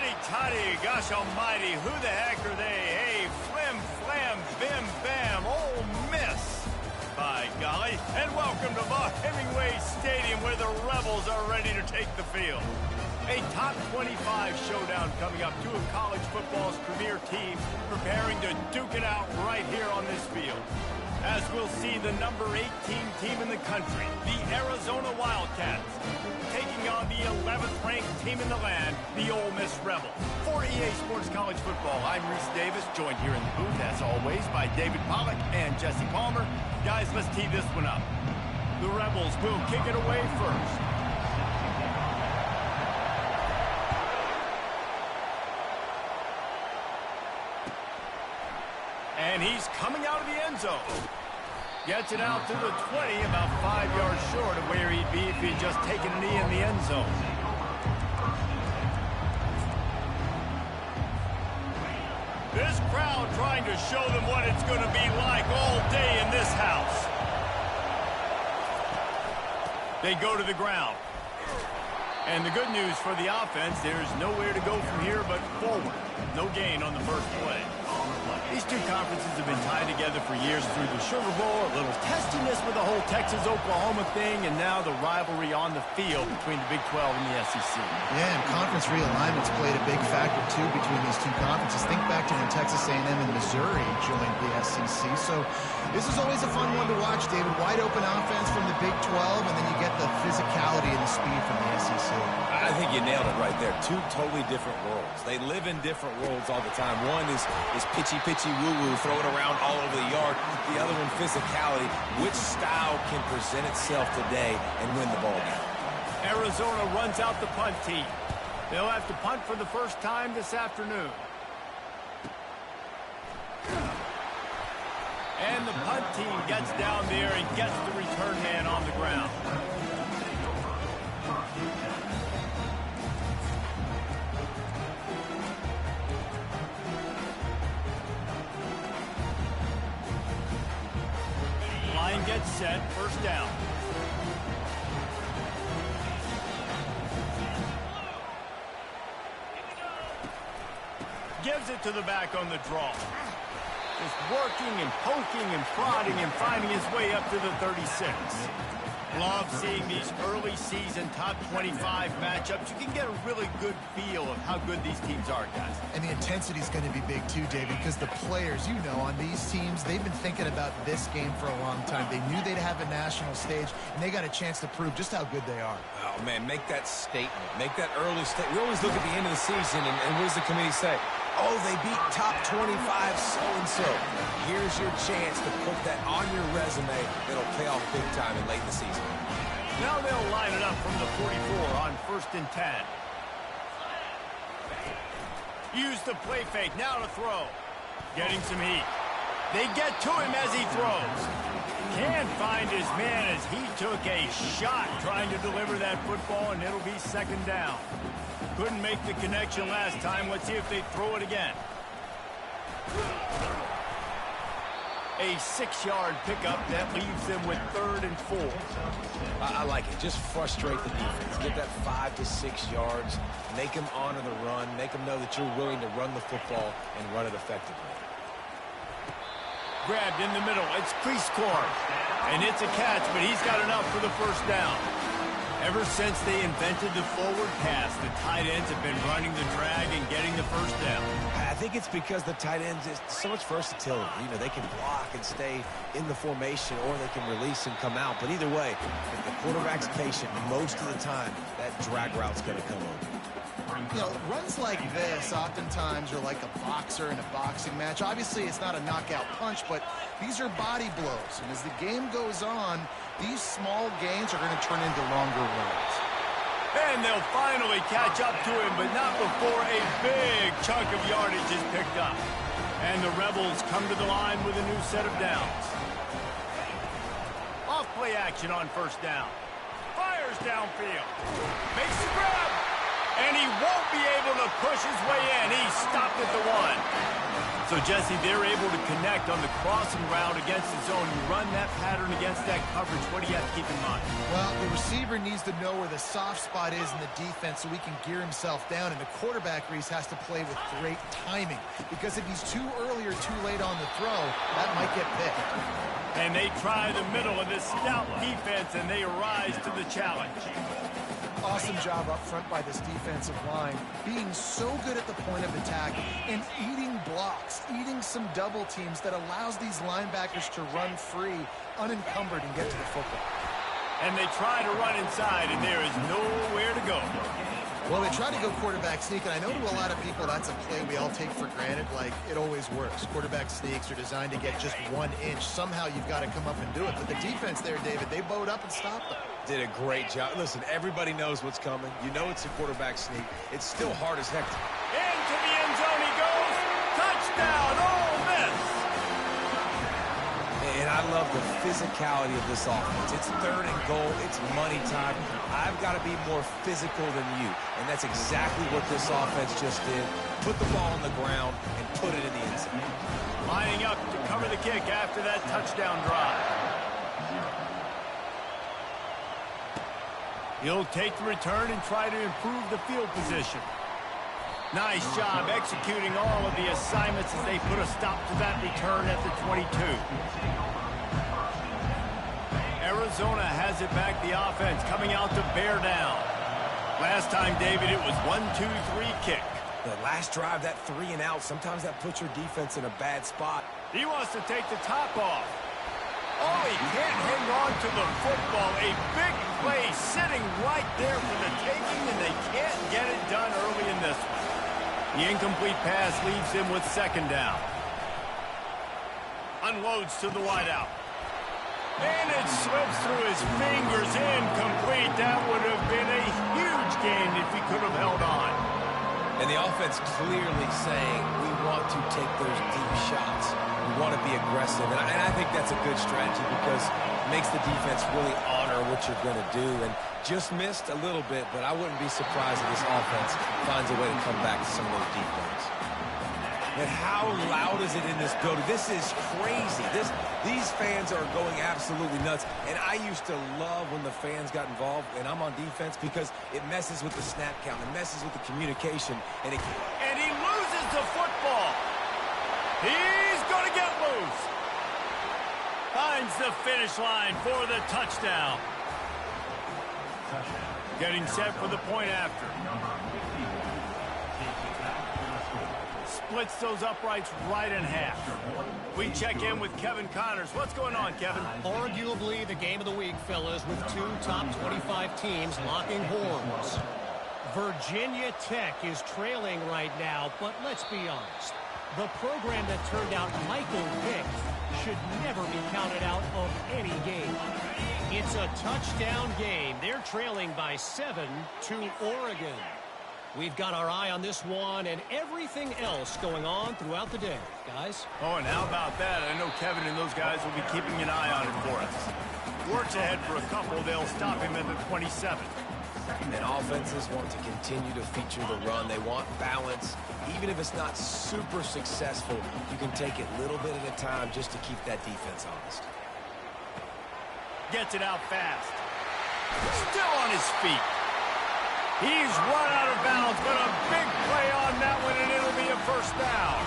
Howdy-toddy, gosh almighty, who the heck are they? Hey, flim, flam, bim, bam, Ole Miss. By golly, and welcome to Hemingway Stadium where the Rebels are ready to take the field. A top 25 showdown coming up, two of college football's premier teams preparing to duke it out right here on this field. As we'll see the number 18 team in the country, the Arizona Wildcats, taking on the 11th ranked team in the land, the Ole Miss Rebels. For EA Sports College Football, I'm Reese Davis, joined here in the booth, as always, by David Pollack and Jesse Palmer. Guys, let's tee this one up. The Rebels will kick it away first. And he's coming out of the end zone. Gets it out to the 20, about 5 yards short of where he'd be if he'd just taken a knee in the end zone. This crowd trying to show them what it's going to be like all day in this house. They go to the ground. And the good news for the offense, there's nowhere to go from here but forward. No gain on the first play. These two conferences have been tied together for years through the Sugar Bowl, a little testiness with the whole Texas-Oklahoma thing, and now the rivalry on the field between the Big 12 and the SEC. Yeah, and conference realignment's played a big factor, too, between these two conferences. Think back to when Texas A&M and Missouri joined the SEC. So this is always a fun one to watch, David. Wide open offense from the Big 12, and then you get the physicality and the speed from the SEC. I think you nailed it right there. Two totally different worlds. They live in different worlds all the time. One is pitchy woo-woo, throw it around all over the yard. The other one, physicality. Which style can present itself today and win the ball game? Arizona runs out the punt team. They'll have to punt for the first time this afternoon. And the punt team gets down there and gets the return man on the ground. Line gets set, first down. Gives it to the back on the draw. Just working and poking and prodding and finding his way up to the 36. Love seeing these early season top 25 matchups. You can get a really good feel of how good these teams are, guys. And the intensity is going to be big too, David, because the players, you know, on these teams, they've been thinking about this game for a long time. They knew they'd have a national stage, and they got a chance to prove just how good they are. Oh, man, make that statement. Make that early statement. We always look at the end of the season, and what does the committee say? Oh, they beat top 25 so-and-so. Here's your chance to put that on your resume that'll pay off big time in late in the season. Now they'll line it up from the 44 on 1st and 10. Use the play fake, now to throw. Getting some heat. They get to him as he throws. Can't find his man as he took a shot trying to deliver that football, and it'll be second down. Couldn't make the connection last time. Let's see if they throw it again. A 6-yard pickup that leaves them with 3rd and 4. I like it. Just frustrate the defense. Get that 5 to 6 yards. Make them honor the run. Make them know that you're willing to run the football and run it effectively. Grabbed in the middle. It's Cleescore. And it's a catch, but he's got enough for the first down. Ever since they invented the forward pass, the tight ends have been running the drag and getting the first down. I think it's because the tight ends is so much versatility. You know, they can block and stay in the formation, or they can release and come out. But either way, if the quarterback's patient, most of the time, that drag route's going to come over. You know, runs like this oftentimes are like a boxer in a boxing match. Obviously, it's not a knockout punch, but these are body blows. And as the game goes on, these small gains are going to turn into longer runs. And they'll finally catch up to him, but not before a big chunk of yardage is picked up. And the Rebels come to the line with a new set of downs. Off play action on first down. Fires downfield. Makes the grab. And he won't be able to push his way in. He stopped at the 1. So, Jesse, they're able to connect on the crossing route against the zone. You run that pattern against that coverage. What do you have to keep in mind? Well, the receiver needs to know where the soft spot is in the defense so he can gear himself down. And the quarterback, Reese, has to play with great timing. Because if he's too early or too late on the throw, that might get picked. And they try the middle of this stout defense, and they rise to the challenge. Awesome job up front by this defensive line, being so good at the point of attack and eating blocks, eating some double teams that allows these linebackers to run free, unencumbered, and get to the football. And they try to run inside, and there is nowhere to go. Well, they try to go quarterback sneak, and I know to a lot of people that's a play we all take for granted, like it always works. Quarterback sneaks are designed to get just 1 inch. Somehow you've got to come up and do it. But the defense there, David, they bowed up and stopped them. Did a great job. Listen, everybody knows what's coming. You know it's a quarterback sneak. It's still hard as heck. Into the end zone he goes. Touchdown, Ole Miss. And I love the physicality of this offense. It's 3rd and goal. It's money time. I've got to be more physical than you. And that's exactly what this offense just did. Put the ball on the ground and put it in the end zone. Lining up to cover the kick after that touchdown drive. He'll take the return and try to improve the field position. Nice job executing all of the assignments as they put a stop to that return at the 22. Arizona has it back, the offense coming out to bear down. Last time, David, it was 1-2-3 kick. The last drive, that 3 and out, sometimes that puts your defense in a bad spot. He wants to take the top off. Oh, he can't hang on to the football. A big play sitting right there for the taking, and they can't get it done early in this one. The incomplete pass leaves him with 2nd down. Unloads to the wideout. And it slips through his fingers, incomplete. That would have been a huge gain if he could have held on. And the offense clearly saying, we want to take those deep shots. We want to be aggressive. And I think that's a good strategy because it makes the defense really honor what you're going to do. And just missed a little bit, but I wouldn't be surprised if this offense finds a way to come back to some of those deep ones. And how loud is it in this building? This is crazy. These fans are going absolutely nuts. And I used to love when the fans got involved, and I'm on defense, because it messes with the snap count. It messes with the communication. And he loses the football. He's going to get loose. Finds the finish line for the touchdown. Getting set for the point after. Splits those uprights right in half. We check in with Kevin Connors. What's going on, Kevin? Arguably the game of the week, fellas, with 2 top 25 teams locking horns. Virginia Tech is trailing right now, but let's be honest. The program that turned out Michael Vick should never be counted out of any game. It's a touchdown game. They're trailing by 7 to Oregon. We've got our eye on this one and everything else going on throughout the day, guys. Oh, and how about that? I know Kevin and those guys will be keeping an eye on it for us. Works ahead for a couple. They'll stop him at the 27. And offenses want to continue to feature the run. They want balance. Even if it's not super successful, you can take it little bit at a time just to keep that defense honest. Gets it out fast. Still on his feet. He's run out of bounds, but a big play on that one, and it'll be a 1st down.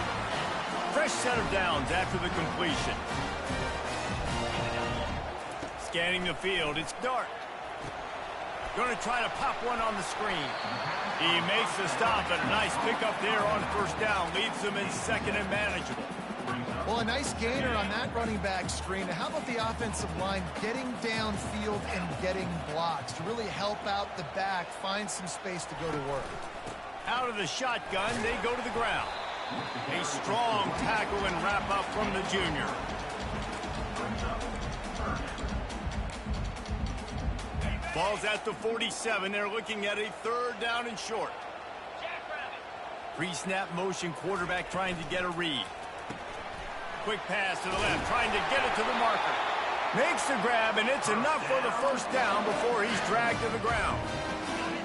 Fresh set of downs after the completion. Scanning the field, it's dark. Going to try to pop one on the screen. He makes the stop, and a nice pickup there on 1st down. Leaves them in 2nd and manageable. Well, a nice gainer on that running back screen. Now, how about the offensive line getting downfield and getting blocks to really help out the back, find some space to go to work? Out of the shotgun, they go to the ground. A strong tackle and wrap up from the junior. Ball's at the 47. They're looking at a 3rd down and short. Pre-snap motion, quarterback trying to get a read. Quick pass to the left, trying to get it to the marker. Makes the grab, and it's enough for the 1st down before he's dragged to the ground.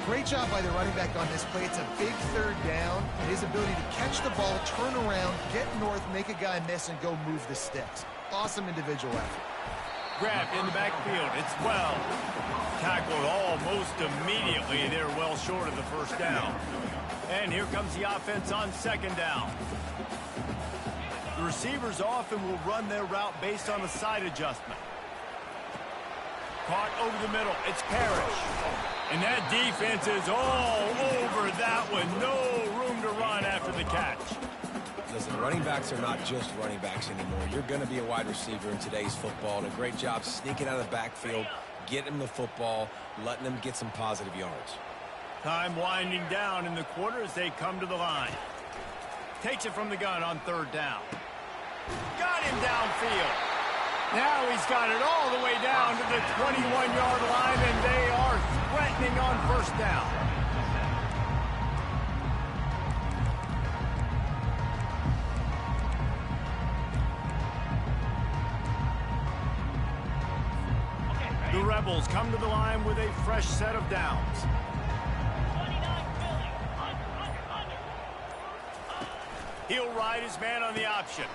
Great job by the running back on this play. It's a big third down. And his ability to catch the ball, turn around, get north, make a guy miss, and go move the sticks. Awesome individual effort. Grabbed in the backfield. It's well tackled almost immediately. They're well short of the first down. And here comes the offense on second down. The receivers often will run their route based on a side adjustment. Caught over the middle. It's Parrish. And that defense is all over that one. No room to run after the catch. Listen, running backs are not just running backs anymore. You're going to be a wide receiver in today's football. And a great job sneaking out of the backfield, getting them the football, letting them get some positive yards. Time winding down in the quarter as they come to the line. Takes it from the gun on third down. Got him downfield. Now he's got it all the way down to the 21-yard line, and they are threatening on first down. The Rebels come to the line with a fresh set of downs. He'll ride his man on the option.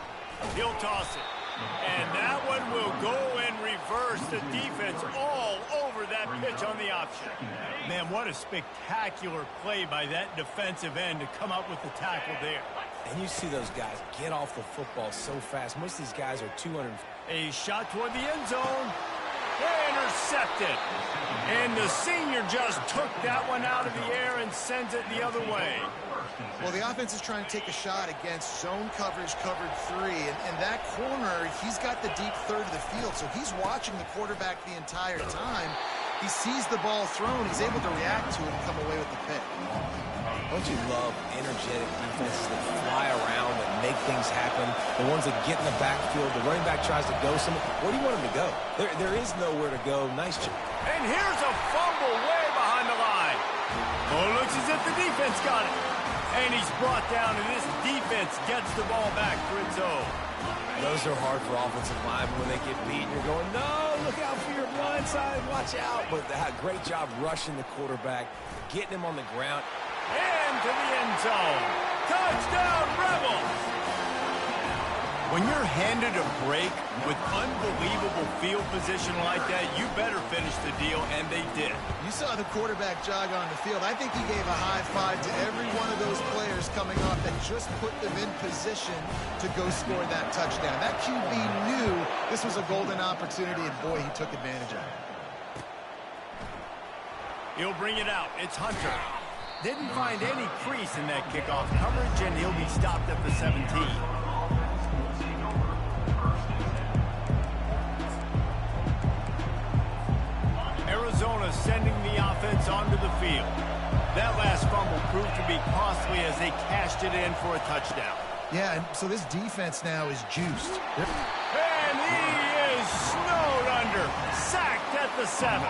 He'll toss it. And that one will go in reverse. The defense all over that pitch on the option. Man, what a spectacular play by that defensive end to come up with the tackle there. And you see those guys get off the football so fast. Most of these guys are 200. A shot toward the end zone. Intercepted. And the senior just took that one out of the air and sends it the other way. Well, the offense is trying to take a shot against zone coverage, covered three. And that corner, he's got the deep third of the field, so he's watching the quarterback the entire time. He sees the ball thrown. He's able to react to it and come away with the pick. Don't you love energetic defenses that fly around and make things happen? The ones that get in the backfield, the running back tries to go somewhere. Where do you want him to go? There is nowhere to go. Nice job. And here's a fumble way behind the line. Oh, it looks as if the defense got it. And he's brought down, and this defense gets the ball back for its own. Those are hard for offensive linemen when they get beat. You're going, no, look out for your blind side, watch out. But great job rushing the quarterback, getting him on the ground. Into the end zone. Touchdown, Rebels! When you're handed a break with unbelievable field position like that, you better finish the deal, and they did. You saw the quarterback jog on the field. I think he gave a high five to every one of those players coming off that just put them in position to go score that touchdown. That QB knew this was a golden opportunity, and boy, he took advantage of it. He'll bring it out. It's Hunter. Didn't find any crease in that kickoff coverage, and he'll be stopped at the 17. Arizona sending the offense onto the field. That last fumble proved to be costly as they cashed it in for a touchdown. Yeah, and so this defense now is juiced. And he is snowed under. Sacked at the 7.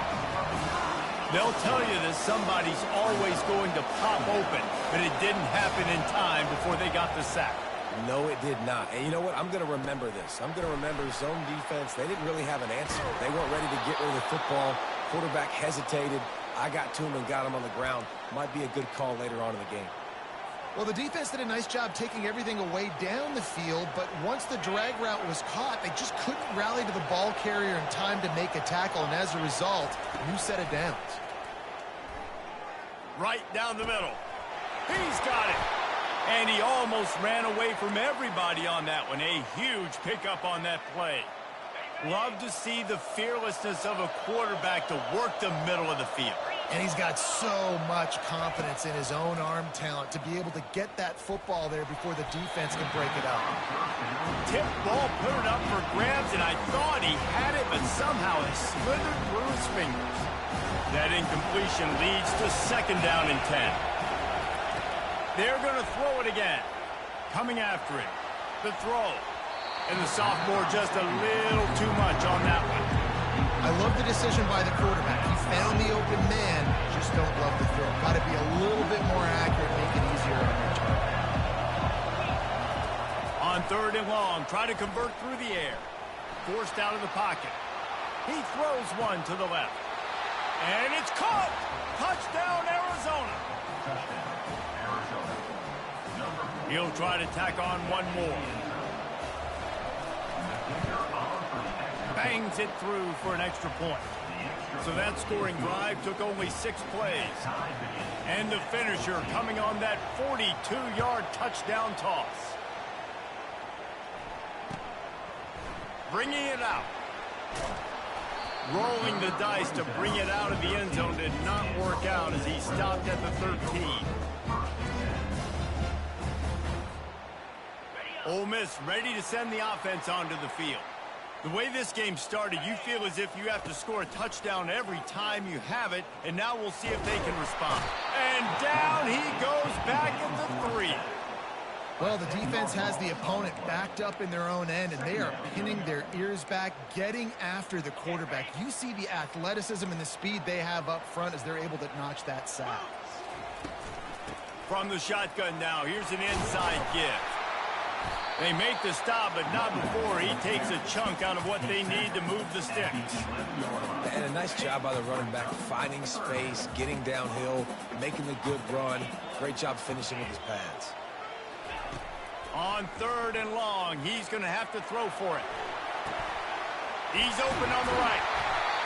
They'll tell you that somebody's always going to pop open, but it didn't happen in time before they got the sack. No, it did not. And you know what? I'm going to remember this. I'm going to remember zone defense. They didn't really have an answer. They weren't ready to get rid of the football. Quarterback hesitated. I got to him and got him on the ground. Might be a good call later on in the game. Well, the defense did a nice job taking everything away down the field, but once the drag route was caught, they just couldn't rally to the ball carrier in time to make a tackle, and as a result, a new set of downs. Right down the middle. He's got it. And he almost ran away from everybody on that one. A huge pickup on that play. Love to see the fearlessness of a quarterback to work the middle of the field. And he's got so much confidence in his own arm talent to be able to get that football there before the defense can break it up. Tip ball, put it up for grabs, and I thought he had it, but somehow it slithered through his fingers. That incompletion leads to second down and 10. They're going to throw it again. Coming after him. The throw. And the sophomore just a little too much on that one. I love the decision by the quarterback. He found the open man, just don't love the throw. Got to be a little bit more accurate, make it easier on your job. On third and long, try to convert through the air. Forced out of the pocket. He throws one to the left. And it's caught! Touchdown, Arizona. He'll try to tack on one more. Bangs it through for an extra point. So that scoring drive took only 6 plays. And the finisher coming on that 42-yard touchdown toss. Bringing it out. Rolling the dice to bring it out of the end zone did not work out as he stopped at the 13. Ole Miss ready to send the offense onto the field. The way this game started, you feel as if you have to score a touchdown every time you have it, and now we'll see if they can respond. And down he goes back at the 3. Well, the defense has the opponent backed up in their own end, and they are pinning their ears back, getting after the quarterback. You see the athleticism and the speed they have up front as they're able to notch that sack. From the shotgun now, here's an inside give. They make the stop, but not before he takes a chunk out of what they need to move the sticks. And a nice job by the running back, finding space, getting downhill, making the good run. Great job finishing with his pads. On 3rd and long, he's going to have to throw for it. He's open on the right.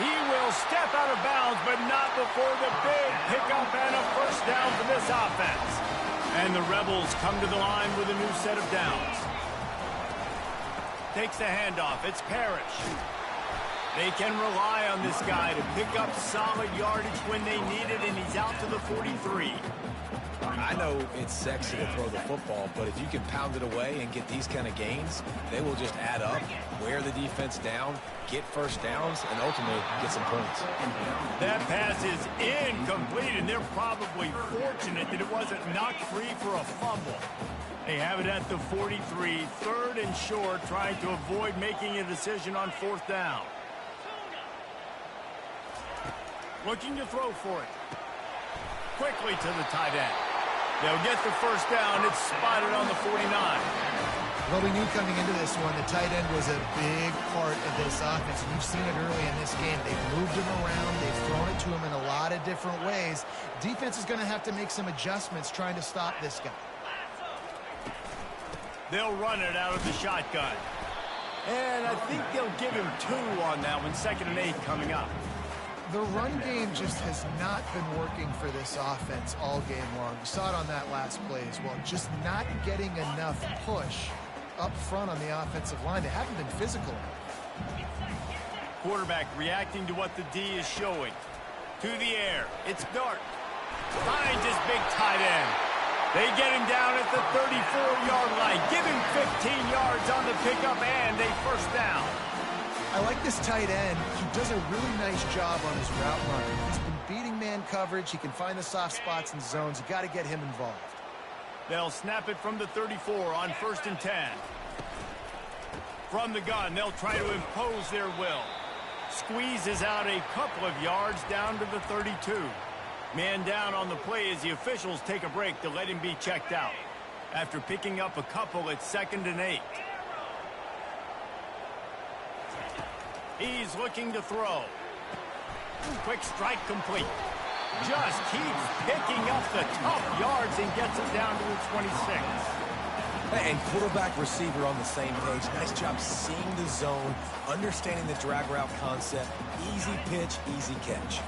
He will step out of bounds, but not before the big pickup and a first down for this offense. And the Rebels come to the line with a new set of downs. Takes the handoff. It's Parrish. They can rely on this guy to pick up solid yardage when they need it, and he's out to the 43. I know it's sexy to throw the football, but if you can pound it away and get these kind of gains, they will just add up, wear the defense down, get first downs, and ultimately get some points. That pass is incomplete, and they're probably fortunate that it wasn't knocked free for a fumble. They have it at the 43, 3rd and short, trying to avoid making a decision on 4th down. Looking to throw for it. Quickly to the tight end. They'll get the first down. It's spotted on the 49. Well, we knew coming into this one the tight end was a big part of this offense. We've seen it early in this game. They've moved him around. They've thrown it to him in a lot of different ways. Defense is going to have to make some adjustments trying to stop this guy. They'll run it out of the shotgun. And I think they'll give him 2 on that one. 2nd and 8 coming up. The run game just has not been working for this offense all game long. You saw it on that last play as well. Just not getting enough push up front on the offensive line. They haven't been physical enough. Quarterback reacting to what the D is showing. To the air. It's Dart. Finds his big tight end. They get him down at the 34-yard line. Give him 15 yards on the pickup and a first down. I like this tight end. He does a really nice job on his route running. He's been beating man coverage. He can find the soft spots and zones. You got to get him involved. They'll snap it from the 34 on 1st and 10. From the gun, they'll try to impose their will. Squeezes out a couple of yards down to the 32. Man down on the play as the officials take a break to let him be checked out. After picking up a couple, it's 2nd and 8. He's looking to throw. Quick strike complete. Just keeps picking up the tough yards and gets it down to the 26. And quarterback receiver on the same page. Nice job seeing the zone, understanding the drag route concept. Easy pitch, easy catch.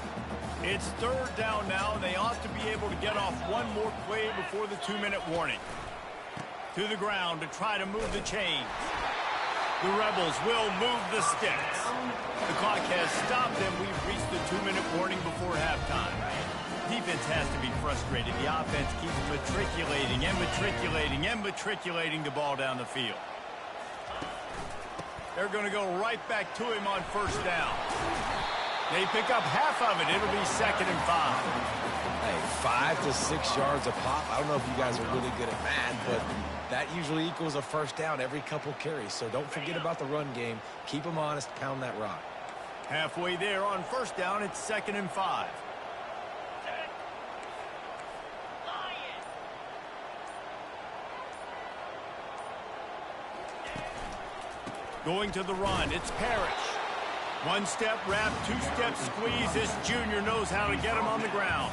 It's 3rd down now, and they ought to be able to get off one more play before the 2-minute warning. To the ground to try to move the chains. The Rebels will move the sticks. The clock has stopped, and we've reached the 2-minute warning before halftime. Defense has to be frustrated. The offense keeps matriculating and matriculating and matriculating the ball down the field. They're going to go right back to him on 1st down. They pick up half of it. It'll be 2nd and 5. Hey, 5 to 6 yards a pop. I don't know if you guys are really good at math, but that usually equals a first down every couple carries. So don't forget about the run game. Keep them honest. Pound that rock. Halfway there on 1st down, it's 2nd and 5. Going to the run, it's Parrish. One-step wrap, two-step squeeze. This junior knows how to get him on the ground.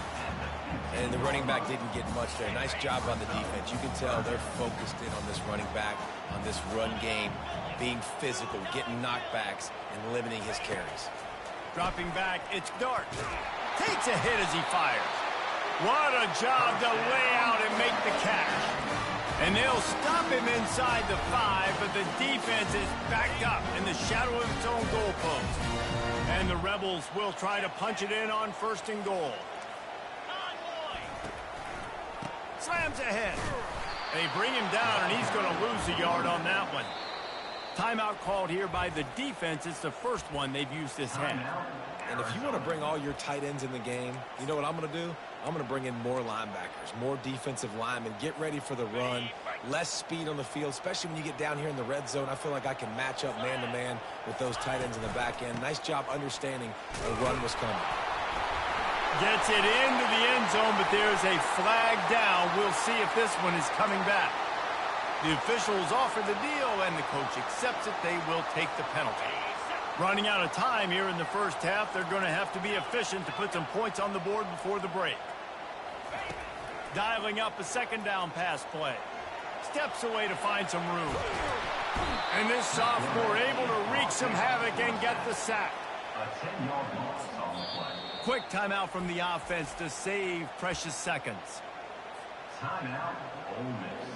And the running back didn't get much there. Nice job on the defense. You can tell they're focused in on this running back, on this run game, being physical, getting knockbacks, and limiting his carries. Dropping back, it's Dart. Takes a hit as he fires. What a job to lay out and make the catch. And they'll stop him inside the 5, but the defense is backed up in the shadow of its own goalpost. And the Rebels will try to punch it in on 1st and goal. Slams ahead. They bring him down, and he's going to lose a yard on that one. Timeout called here by the defense. It's the first one they've used this half. And if you want to bring all your tight ends in the game, you know what I'm going to do? I'm going to bring in more linebackers, more defensive linemen, get ready for the run, less speed on the field, especially when you get down here in the red zone. I feel like I can match up man-to-man with those tight ends in the back end. Nice job understanding a run was coming. Gets it into the end zone, but there's a flag down. We'll see if this one is coming back. The officials offer the deal, and the coach accepts it. They will take the penalty. Running out of time here in the first half, they're going to have to be efficient to put some points on the board before the break. Dialing up a 2nd down pass play. Steps away to find some room. And this sophomore able to wreak some havoc and get the sack. Quick timeout from the offense to save precious seconds. Timeout, Ole Miss.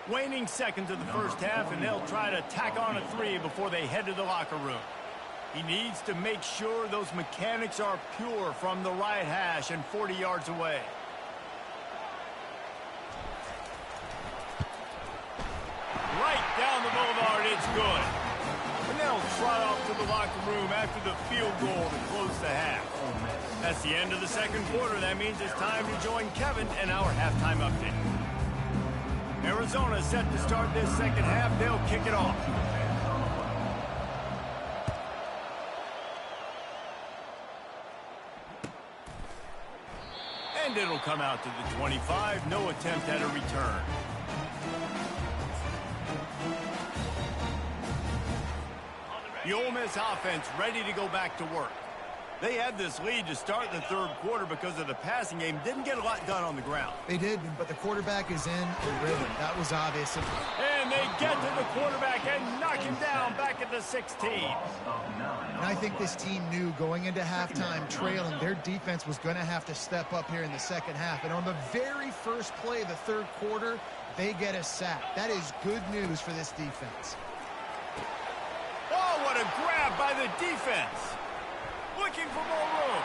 Waning seconds of the first half, and they'll try to tack on a 3 before they head to the locker room. He needs to make sure those mechanics are pure from the right hash and 40 yards away. Right down the boulevard, it's good. And they'll trot off to the locker room after the field goal to close the half. That's the end of the 2nd quarter. That means it's time to join Kevin and our halftime update. Arizona set to start this 2nd half. They'll kick it off. And it'll come out to the 25. No attempt at a return. The Ole Miss offense ready to go back to work. They had this lead to start the 3rd quarter because of the passing game. Didn't get a lot done on the ground. They did, but the quarterback is in a rhythm. That was obvious. And they get to the quarterback and knock him down back at the 16. And I think this team knew going into halftime trailing, their defense was going to have to step up here in the 2nd half. And on the very first play of the 3rd quarter, they get a sack. That is good news for this defense. Oh, what a grab by the defense. Looking for more room.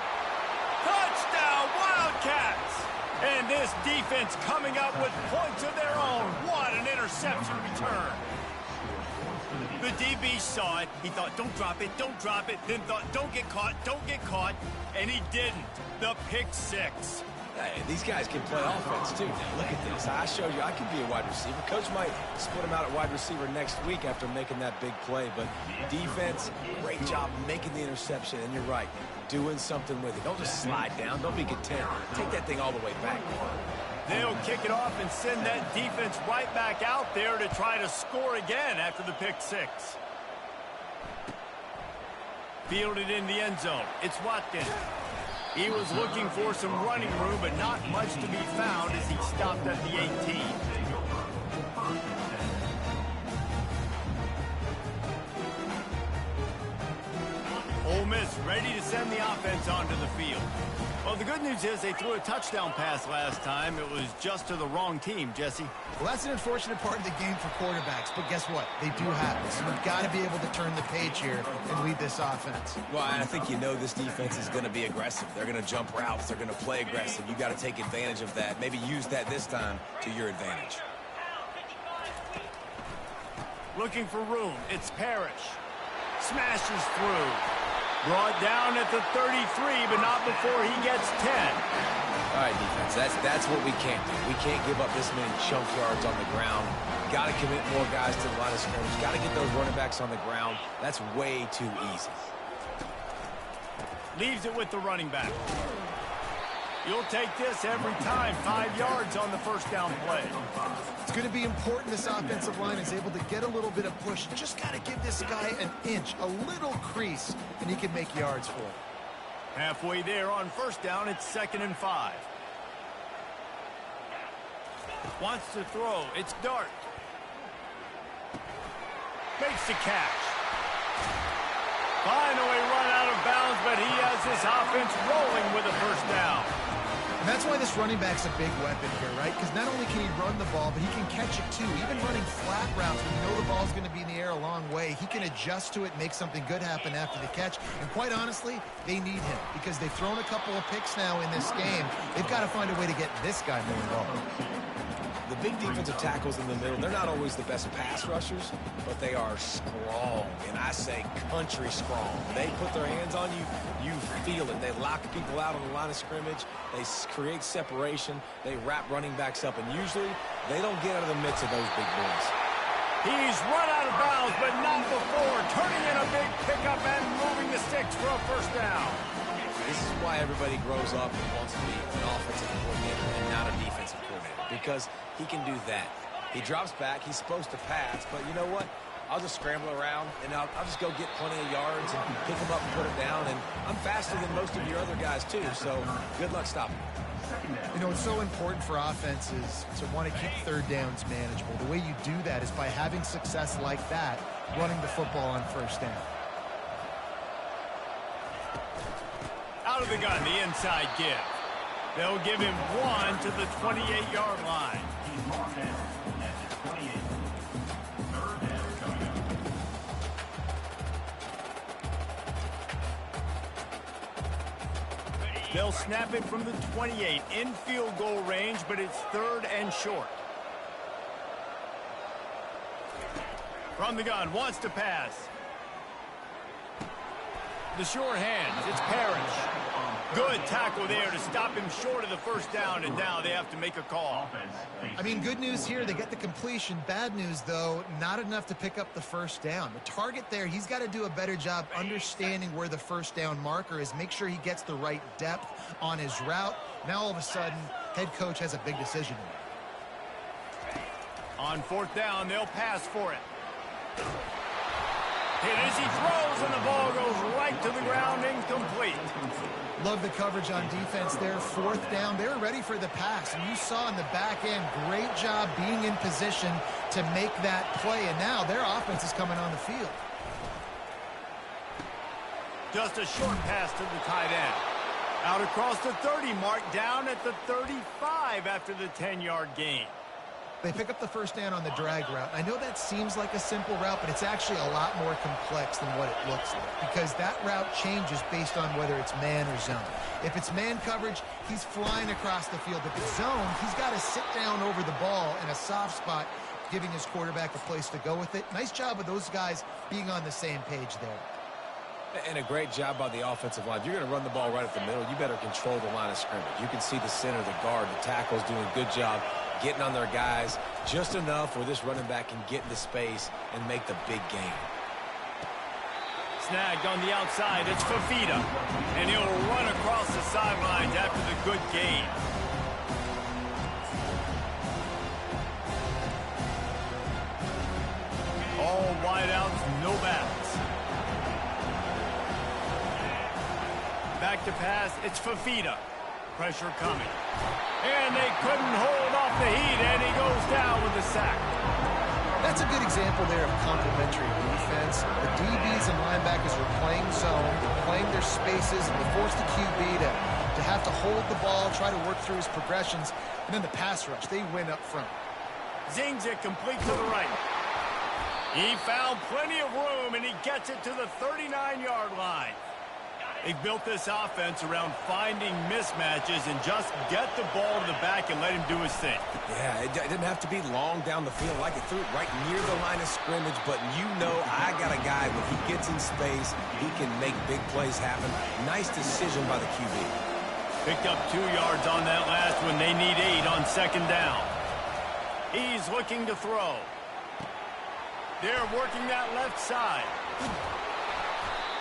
Touchdown, Wildcats! And this defense coming up with points of their own. What an interception return. The DB saw it. He thought, don't drop it, don't drop it. Then thought, don't get caught, don't get caught. And he didn't. The pick 6. Hey, these guys can play offense, too. Now, look at this. I showed you I can be a wide receiver. Coach might split him out at wide receiver next week after making that big play. But defense, great job making the interception. And you're right, doing something with it. Don't just slide down. Don't be content. Take that thing all the way back. They'll kick it off and send that defense right back out there to try to score again after the pick 6. Fielded in the end zone. It's Watkins. He was looking for some running room, but not much to be found as he stopped at the 18. Ole Miss ready to send the offense onto the field. Well, the good news is they threw a touchdown pass last time. It was just to the wrong team, Jesse. Well, that's an unfortunate part of the game for quarterbacks, but guess what? They do have it. So you've got to be able to turn the page here and lead this offense. Well, I think you know this defense is going to be aggressive. They're going to jump routes. They're going to play aggressive. You got to take advantage of that. Maybe use that this time to your advantage. Looking for room. It's Parrish. Smashes through. Brought down at the 33, but not before he gets 10. All right, defense, that's what we can't do. We can't give up this many chunk yards on the ground. Got to commit more guys to the line of scrimmage. Got to get those running backs on the ground. That's way too easy. Leaves it with the running back. You'll take this every time. 5 yards on the first down play. It's going to be important this offensive line is able to get a little bit of push. Just got to give this guy an inch, a little crease, and he can make yards for it. Halfway there on first down, it's 2nd and 5. Wants to throw. It's Dart. Makes the catch. Finally run out of bounds, but he has this offense rolling with a first down. And that's why this running back's a big weapon here, right? Because not only can he run the ball, but he can catch it too. Even running flat routes when you know the ball's going to be in the air a long way, he can adjust to it, make something good happen after the catch. And quite honestly, they need him because they've thrown a couple of picks now in this game. They've got to find a way to get this guy more involved. The big defensive tackles in the middle, they're not always the best pass rushers, but they are strong, and I say country strong. They put their hands on you, you feel it. They lock people out on the line of scrimmage. They create separation. They wrap running backs up, and usually they don't get out of the midst of those big boys. He's run out of bounds, but not before. Turning in a big pickup and moving the sticks for a first down. This is why everybody grows up and wants to be an offensive coordinator and not a defensive coordinator, because he can do that. He drops back. He's supposed to pass, but you know what? I'll just scramble around, and I'll just go get plenty of yards and pick him up and put it down, and I'm faster than most of your other guys, too, so good luck stopping me. You know, it's so important for offenses to want to keep third downs manageable. The way you do that is by having success like that, running the football on first down. Out of the gun, the inside give. They'll give him 1 to the 28-yard line. They'll snap it from the 28 in field goal range, but it's 3rd and short. From the gun, wants to pass. The short hands, it's Parrish. Good tackle there to stop him short of the first down, and now they have to make a call. I mean, good news here, they get the completion. Bad news, though, not enough to pick up the first down. The target there, he's got to do a better job understanding where the first down marker is, make sure he gets the right depth on his route. Now, all of a sudden, head coach has a big decision to make. On 4th down, they'll pass for it. Hit as he throws, and the ball goes right to the ground, incomplete. Love the coverage on defense there. 4th down, they were ready for the pass, and you saw in the back end, great job being in position to make that play, and now their offense is coming on the field. Just a short pass to the tight end. Out across the 30 mark, down at the 35 after the 10-yard gain. They pick up the first down on the drag route. I know that seems like a simple route, but it's actually a lot more complex than what it looks like because that route changes based on whether it's man or zone. If it's man coverage, he's flying across the field. If it's zone, he's got to sit down over the ball in a soft spot, giving his quarterback a place to go with it. Nice job of those guys being on the same page there. And a great job by the offensive line. If you're going to run the ball right at the middle, you better control the line of scrimmage. You can see the center, the guard, the tackles doing a good job getting on their guys just enough where this running back can get into space and make the big game. Snagged on the outside, it's Fafita, and he'll run across the sidelines after the good gain. All wideouts, no backs. Back to pass, it's Fafita. Pressure coming. And they couldn't hold off the heat, and he goes down with a sack. That's a good example there of complementary defense. The DBs and linebackers were playing zone, playing their spaces, and they forced the QB to have to hold the ball, try to work through his progressions, and then the pass rush, they win up front. Zings it complete to the right. He found plenty of room, and he gets it to the 39-yard line. They built this offense around finding mismatches and just get the ball to the back and let him do his thing. Yeah, it didn't have to be long down the field. Like it threw it right near the line of scrimmage, but you know I got a guy, when he gets in space, he can make big plays happen. Nice decision by the QB. Picked up 2 yards on that last one. They need 8 on 2nd down. He's looking to throw. They're working that left side.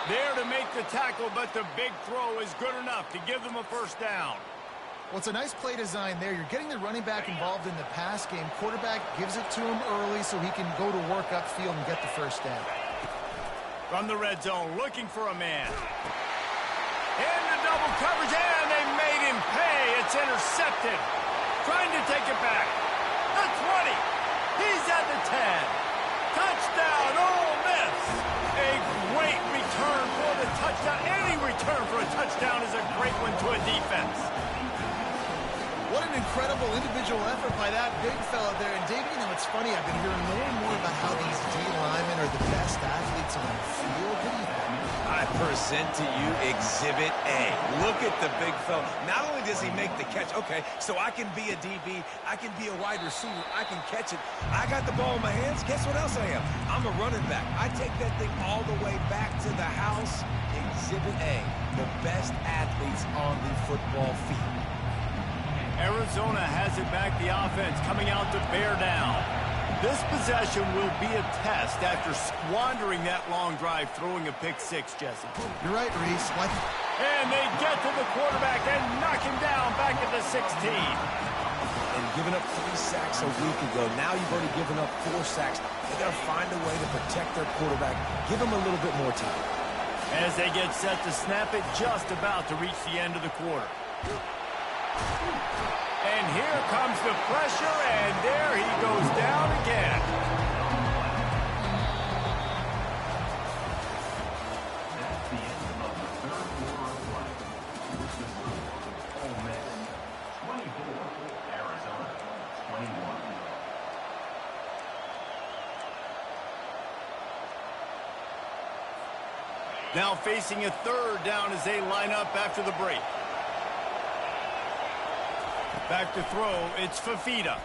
There to make the tackle, but the big throw is good enough to give them a first down. Well, it's a nice play design there. You're getting the running back involved in the pass game. Quarterback gives it to him early so he can go to work upfield and get the first down. From the red zone, looking for a man. Into double coverage, and they made him pay. It's intercepted. Trying to take it back. The 20. He's at the 10. Touchdown, Ole Miss. A great return for the touchdown. Any return for a touchdown is a great one to a defense. What an incredible individual effort by that big fella there. And, David, you know, it's funny. I've been hearing more and more about how these D linemen are the best athletes on the field. What do you think? I present to you Exhibit A. Look at the big fella. Not only does he make the catch, okay, so I can be a DB, I can be a wide receiver, I can catch it. I got the ball in my hands. Guess what else I am? I'm a running back. I take that thing all the way back to the house. Exhibit A, the best athletes on the football field. Arizona has it back, the offense coming out to bear down. This possession will be a test after squandering that long drive, throwing a pick six, Jesse. You're right, Reese. What? And they get to the quarterback and knock him down back at the 16. And giving up 3 sacks a week ago, now you've already given up 4 sacks. They got to find a way to protect their quarterback. Give him a little bit more time. As they get set to snap it, just about to reach the end of the quarter. And here comes the pressure, and there he goes down again. That's the end of the third quarter of play. Ole Miss 24, Arizona 21. Now facing a third down as they line up after the break. Back to throw, it's Fafita.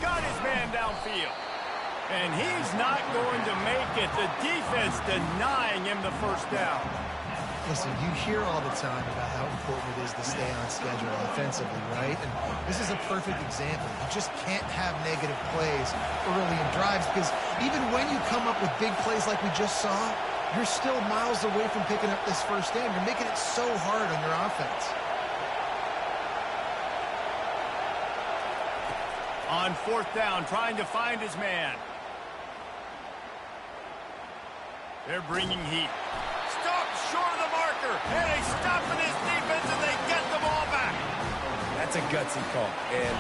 Got his man downfield. And he's not going to make it. The defense denying him the first down. Listen, you hear all the time about how important it is to stay on schedule offensively, right? And this is a perfect example. You just can't have negative plays early in drives because even when you come up with big plays like we just saw, you're still miles away from picking up this first down. You're making it so hard on your offense. On fourth down, trying to find his man. They're bringing heat. Stop short of the marker, and they stop in his defense, and they get the ball back. That's a gutsy call. And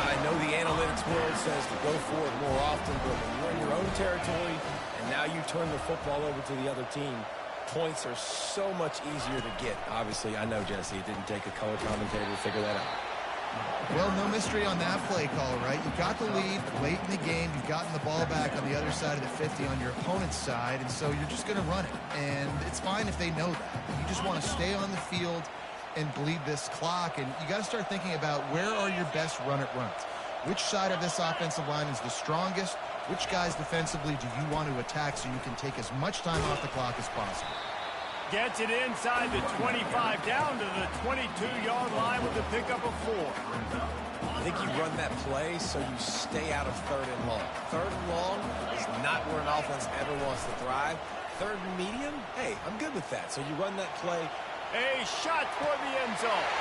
I know the analytics world says to go for it more often, but when you're in your own territory, and now you turn the football over to the other team, points are so much easier to get. Obviously, I know, Jesse, it didn't take a color commentator to figure that out. Well, no mystery on that play call, right? You got the lead late in the game. You've gotten the ball back on the other side of the 50 on your opponent's side, and so you're just going to run it. And it's fine if they know that. You just want to stay on the field and bleed this clock, and you got to start thinking about where are your best run-it runs. Which side of this offensive line is the strongest? Which guys defensively do you want to attack so you can take as much time off the clock as possible? Gets it inside the 25, down to the 22-yard line with a pickup of 4. I think you run that play so you stay out of third and long. Third and long is not where an offense ever wants to thrive. Third and medium, hey, I'm good with that. So you run that play. A shot toward the end zone.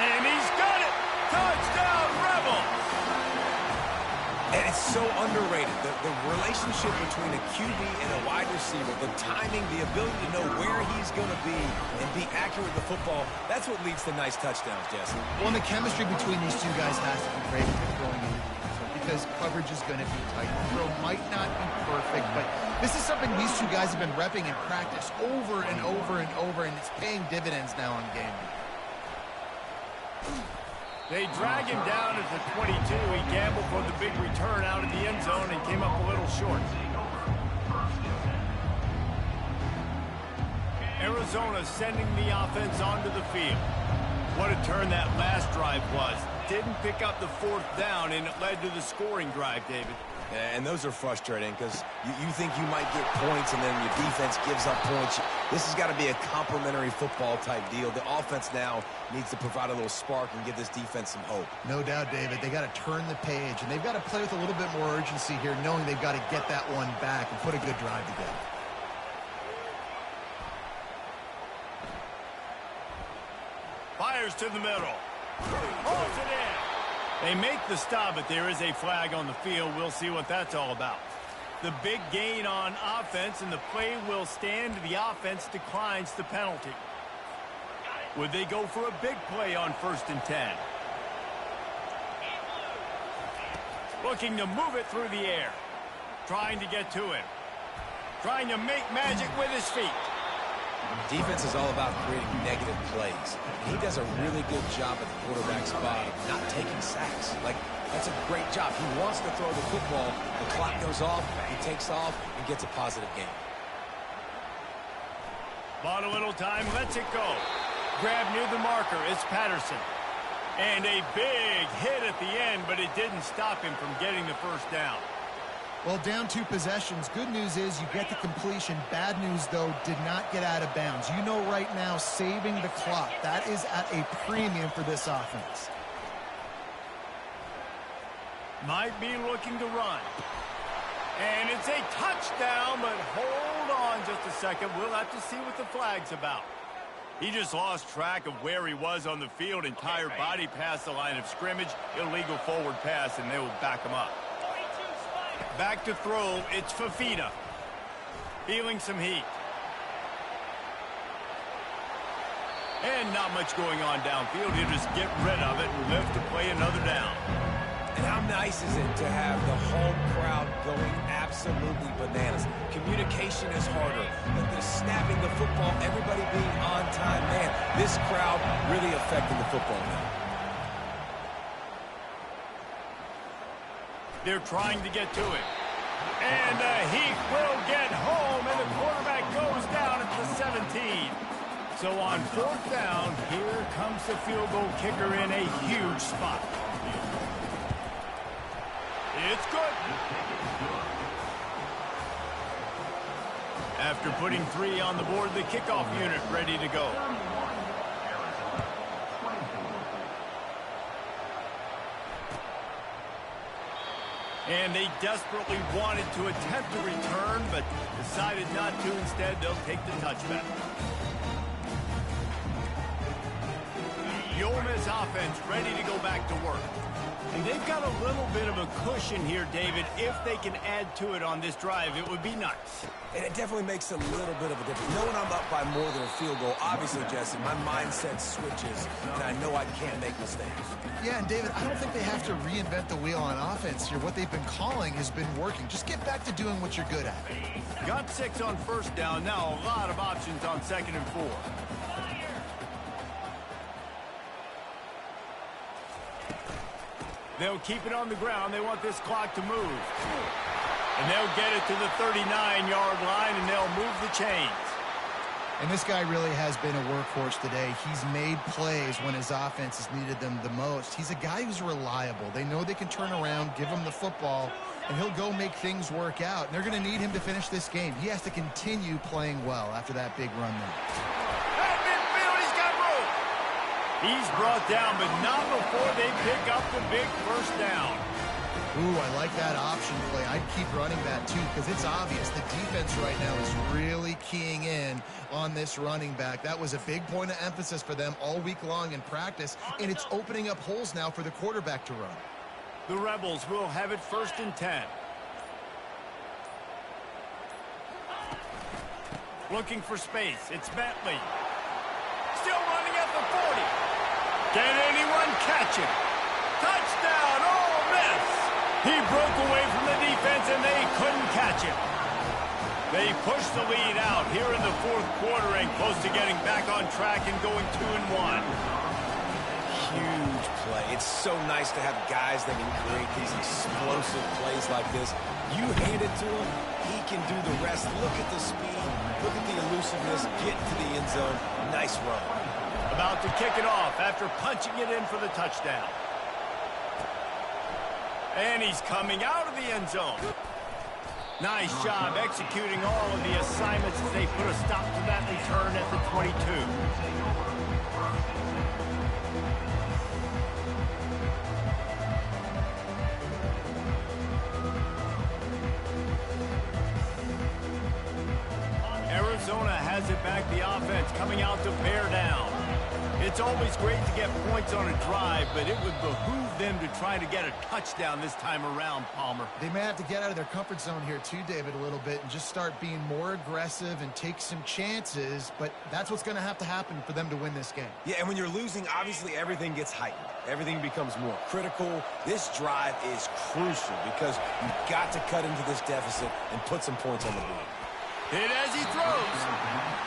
And he's got it. Touchdown, Rebels. And it's so underrated. The relationship between a QB and a wide receiver, the timing, the ability to know where he's going to be and be accurate with the football, that's what leads to nice touchdowns, Jesse. Well, and the chemistry between these two guys has to be great going into the game because coverage is going to be tight. The throw might not be perfect, but this is something these two guys have been repping in practice over and over and over, and it's paying dividends now on game day. They drag him down at the 22. He gambled for the big return out of the end zone and came up a little short. Arizona sending the offense onto the field. What a turn that last drive was. Didn't pick up the fourth down, and it led to the scoring drive, David. And those are frustrating because you think you might get points and then your defense gives up points. This has got to be a complementary football type deal. The offense now needs to provide a little spark and give this defense some hope. No doubt, David. They got to turn the page, and they've got to play with a little bit more urgency here, knowing they've got to get that one back and put a good drive together. Fires to the middle. Holds it in. They make the stop, but there is a flag on the field. We'll see what that's all about. The big gain on offense, and the play will stand. The offense declines the penalty. Would they go for a big play on 1st and 10? Looking to move it through the air. Trying to get to him. Trying to make magic with his feet. Defense is all about creating negative plays. And he does a really good job at the quarterback spot, not taking sacks. Like, that's a great job. He wants to throw the football. The clock goes off, he takes off, and gets a positive gain. Bought a little time, lets it go. Grab near the marker, it's Patterson. And a big hit at the end, but it didn't stop him from getting the first down. Well, down 2 possessions. Good news is you get the completion. Bad news, though, did not get out of bounds. You know right now, saving the clock, that is at a premium for this offense. Might be looking to run. And it's a touchdown, but hold on just a second. We'll have to see what the flag's about. He just lost track of where he was on the field. Entire body past the line of scrimmage. Illegal forward pass, and they will back him up. Back to throw, it's Fafita. Feeling some heat. And not much going on downfield. He'll just get rid of it and live to play another down. And how nice is it to have the home crowd going absolutely bananas? Communication is harder. The snapping the football, everybody being on time. Man, this crowd really affecting the football now. They're trying to get to it. And he will get home, and the quarterback goes down at the 17. So on 4th down, here comes the field goal kicker in a huge spot. It's good. After putting 3 on the board, the kickoff unit ready to go. And they desperately wanted to attempt a return, but decided not to. Instead, they'll take the touchback. The Ole Miss offense ready to go back to work. And they've got a little bit of a cushion here, David. If they can add to it on this drive, it would be nice. And it definitely makes a little bit of a difference. Knowing I'm up by more than a field goal, obviously, Jesse, my mindset switches, and I know I can't make mistakes. Yeah, and David, I don't think they have to reinvent the wheel on offense here. What they've been calling has been working. Just get back to doing what you're good at. Got 6 on 1st down. Now a lot of options on 2nd and 4. They'll keep it on the ground. They want this clock to move. And they'll get it to the 39-yard line, and they'll move the chains. And this guy really has been a workhorse today. He's made plays when his offense has needed them the most. He's a guy who's reliable. They know they can turn around, give him the football, and he'll go make things work out. And they're going to need him to finish this game. He has to continue playing well after that big run there. At midfield, he's got room. He's brought down, but not before they pick up the big 1st down. Ooh, I like that option play. I'd keep running that, too, because it's obvious the defense right now is really keying in on this running back. That was a big point of emphasis for them all week long in practice, and it's opening up holes now for the quarterback to run. The Rebels will have it 1st and 10. Looking for space. It's Bentley. Still running at the 40. Can anyone catch him? Touchdown, Ole Miss! He broke away from the defense, and they couldn't catch him. They pushed the lead out here in the 4th quarter and close to getting back on track and going 2-1. Huge play. It's so nice to have guys that can create these explosive plays like this. You hand it to him, he can do the rest. Look at the speed. Look at the elusiveness. Get to the end zone. Nice run. About to kick it off after punching it in for the touchdown. And he's coming out of the end zone. Nice job executing all of the assignments as they put a stop to that return at the 22. Arizona has it back, the offense coming out to bear down. It's always great to get points on a drive, but it would behoove them to try to get a touchdown this time around, Palmer. They may have to get out of their comfort zone here too, David, a little bit and just start being more aggressive and take some chances, but that's what's going to happen for them to win this game. Yeah, and when you're losing, obviously everything gets heightened. Everything becomes more critical. This drive is crucial because you've got to cut into this deficit and put some points on the board. Hit as he throws.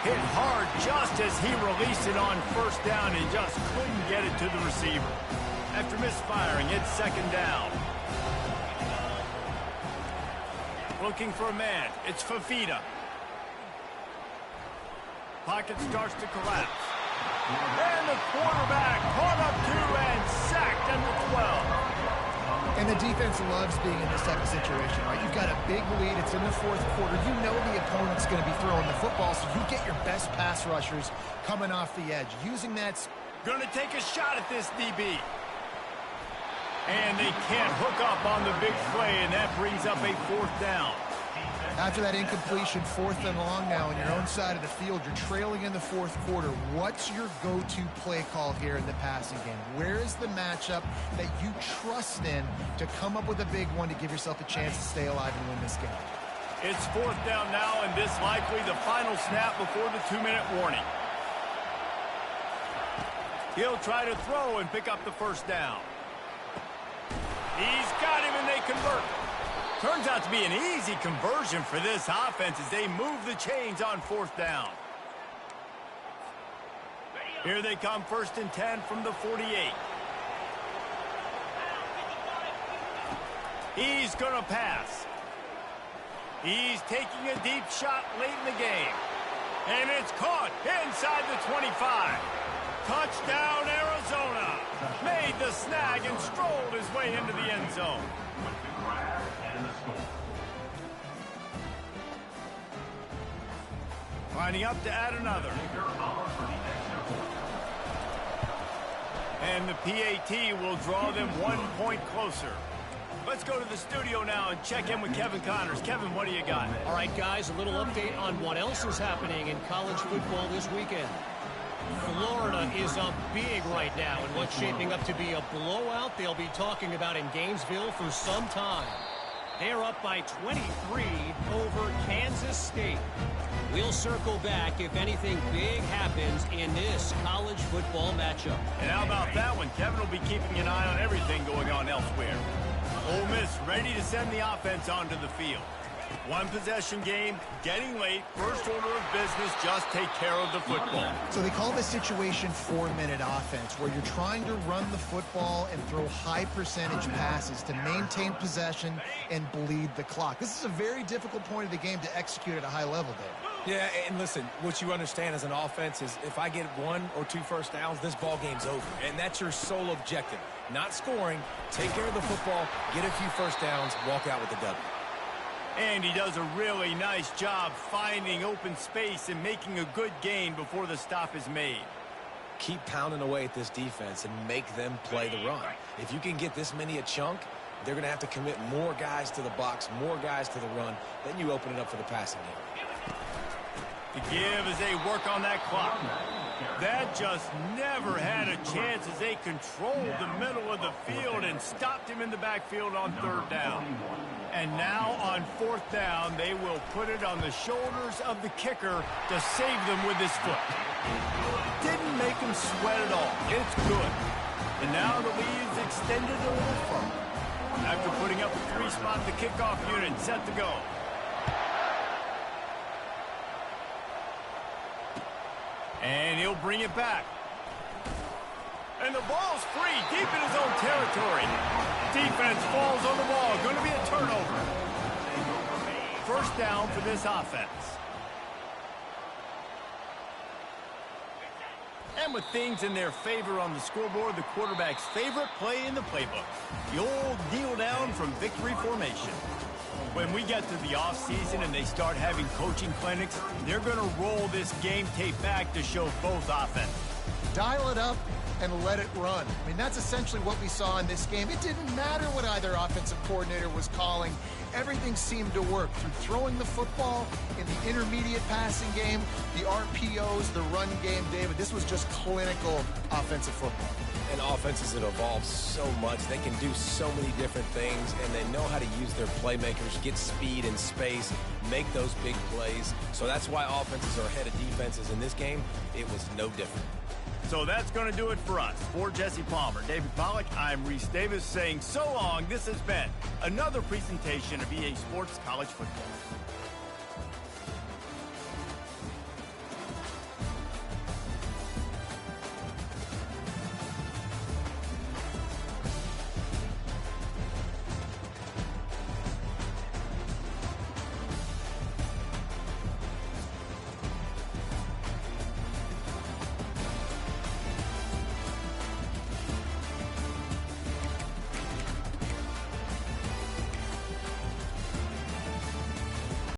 Hit hard just as he released it on first down and just couldn't get it to the receiver. After misfiring, it's second down. Looking for a man. It's Fafita. Pocket starts to collapse. And the quarterback caught up to and sacked at the 12. And the defense loves being in this type of situation, right? You've got a big lead. It's in the fourth quarter. You know the opponent's going to be throwing the football, so you get your best pass rushers coming off the edge. Using that... Going to take a shot at this DB. And they can't hook up on the big play, and that brings up a fourth down. After that incompletion, fourth and long now on your own side of the field, you're trailing in the fourth quarter. What's your go-to play call here in the passing game? Where is the matchup that you trust in to come up with a big one to give yourself a chance to stay alive and win this game? It's fourth down now, and this likely the final snap before the 2-minute warning. He'll try to throw and pick up the first down. He's got him, and they convert. Turns out to be an easy conversion for this offense as they move the chains on fourth down. Here they come, 1st and 10 from the 48. He's going to pass. He's taking a deep shot late in the game. And it's caught inside the 25. Touchdown, Arizona. Made the snag and strolled his way into the end zone. Lining up to add another. And the PAT will draw them 1 point closer. Let's go to the studio now and check in with Kevin Connors. Kevin, what do you got? All right, guys, a little update on what else is happening in college football this weekend. Florida is up big right now in what's shaping up to be a blowout they'll be talking about in Gainesville for some time. They're up by 23 over Kansas State. We'll circle back if anything big happens in this college football matchup. And how about that one? Kevin will be keeping an eye on everything going on elsewhere. Ole Miss ready to send the offense onto the field. One possession game, getting late, first order of business, just take care of the football. So they call this situation 4-minute offense, where you're trying to run the football and throw high percentage passes to maintain possession and bleed the clock. This is a very difficult point of the game to execute at a high level, Dave. Yeah, and listen, what you understand as an offense is if I get 1 or 2 first downs, this ball game's over. And that's your sole objective. Not scoring, take care of the football, get a few first downs, walk out with the W. And he does a really nice job finding open space and making a good gain before the stop is made. Keep pounding away at this defense and make them play the run. If you can get this many a chunk, they're going to have to commit more guys to the box, more guys to the run. Then you open it up for the passing game. To give as they work on that clock. That just never had a chance as they controlled the middle of the field and stopped him in the backfield on 3rd down. And now on 4th down, they will put it on the shoulders of the kicker to save them with his foot. Didn't make him sweat at all. It's good. And now the lead's extended a little further. After putting up a 3-spot, the kickoff unit set to go. And he'll bring it back. And the ball's free, deep in his own territory. Defense falls on the ball. Going to be a turnover. 1st down for this offense. And with things in their favor on the scoreboard, the quarterback's favorite play in the playbook. The old kneel down from victory formation. When we get to the offseason and they start having coaching clinics, they're going to roll this game tape back to show both offenses. Dial it up, and let it run. I mean, that's essentially what we saw in this game. It didn't matter what either offensive coordinator was calling. Everything seemed to work through throwing the football in the intermediate passing game, the RPOs, the run game. David, this was just clinical offensive football. And offenses that evolve so much. They can do so many different things, and they know how to use their playmakers, get speed and space, make those big plays. So that's why offenses are ahead of defenses. In this game, it was no different. So that's going to do it for us. For Jesse Palmer, David Pollack, I'm Reese Davis saying so long. This has been another presentation of EA Sports College Football.